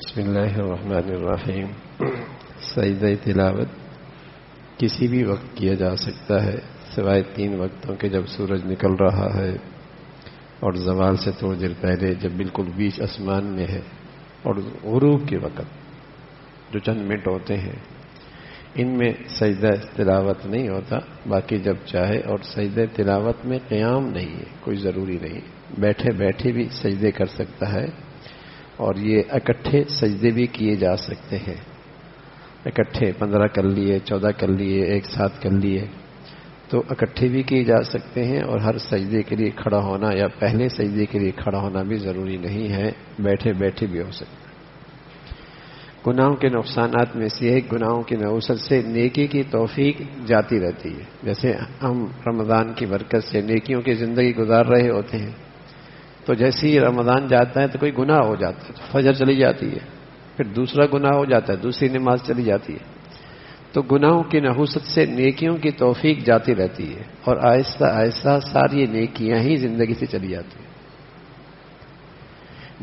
بسم اللہ الرحمن الرحیم۔ سجدہ تلاوت کسی بھی وقت کیا جا سکتا ہے سوائے 3 وقتوں کے، جب سورج نکل رہا ہے اور زوال سے تھوڑی دیر پہلے جب بالکل بیچ آسمان میں ہے، اور غروب کے وقت جو چند منٹ ہوتے ہیں ان میں سجدہ تلاوت نہیں ہوتا۔ باقی جب چاہے، اور سجدہ تلاوت میں قیام نہیں ہے، کوئی ضروری نہیں، بیٹھے بیٹھے بھی سجدے کر سکتا ہے، اور یہ اکٹھے سجدے بھی کیے جا سکتے ہیں۔ اکٹھے 15 کر لیے، 14 کر لیے، ایک ساتھ کر لیے تو اکٹھے بھی کیے جا سکتے ہیں، اور ہر سجدے کے لیے کھڑا ہونا یا پہلے سجدے کے لیے کھڑا ہونا بھی ضروری نہیں ہے، بیٹھے بیٹھے بھی ہو سکتا ہے۔ گناہوں کے نقصانات میں سے ایک، گناہوں کی نحوست سے نیکی کی توفیق جاتی رہتی ہے۔ جیسے ہم رمضان کی برکت سے نیکیوں کی زندگی گزار رہے ہوتے ہیں، تو جیسے ہی رمضان جاتا ہے تو کوئی گناہ ہو جاتا ہے تو فجر چلی جاتی ہے، پھر دوسرا گناہ ہو جاتا ہے، دوسری نماز چلی جاتی ہے۔ تو گناہوں کی نحوست سے نیکیوں کی توفیق جاتی رہتی ہے، اور آہستہ آہستہ ساری نیکیاں ہی زندگی سے چلی جاتی ہیں۔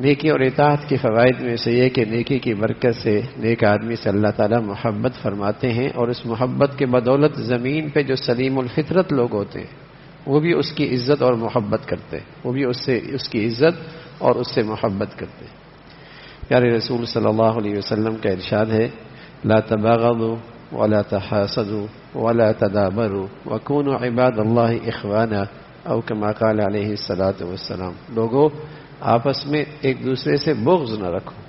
نیکی اور اطاعت کے فوائد میں سے یہ کہ نیکی کی برکت سے نیک آدمی سے اللہ تعالیٰ محبت فرماتے ہیں، اور اس محبت کے بدولت زمین پہ جو سلیم الفطرت لوگ ہوتے ہیں وہ بھی اس کی عزت اور محبت کرتے ہیں، وہ بھی اس کی عزت اور اس سے محبت کرتے ہیں۔ پیارے رسول صلی اللہ علیہ وسلم کا ارشاد ہے، لا تباغضوا ولا تحاسدوا ولا تدابروا وكونوا عباد اللہ اخوانا، او کما قال علیہ الصلاۃ والسلام۔ لوگوں، آپس میں ایک دوسرے سے بغض نہ رکھو،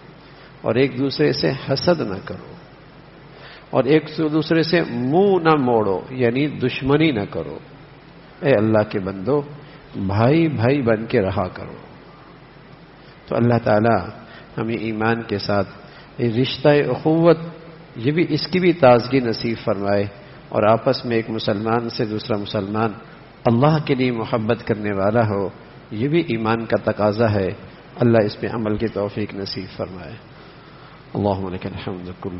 اور ایک دوسرے سے حسد نہ کرو، اور ایک دوسرے سے منہ نہ موڑو، یعنی دشمنی نہ کرو۔ اے اللہ کے بندو، بھائی بھائی بن کے رہا کرو۔ تو اللہ تعالی ہمیں ایمان کے ساتھ رشتہ اخوت، یہ بھی اس کی بھی تازگی نصیب فرمائے، اور آپس میں ایک مسلمان سے دوسرا مسلمان اللہ کے لیے محبت کرنے والا ہو، یہ بھی ایمان کا تقاضا ہے۔ اللہ اس میں عمل کی توفیق نصیب فرمائے۔ اللہم لک الحمد کل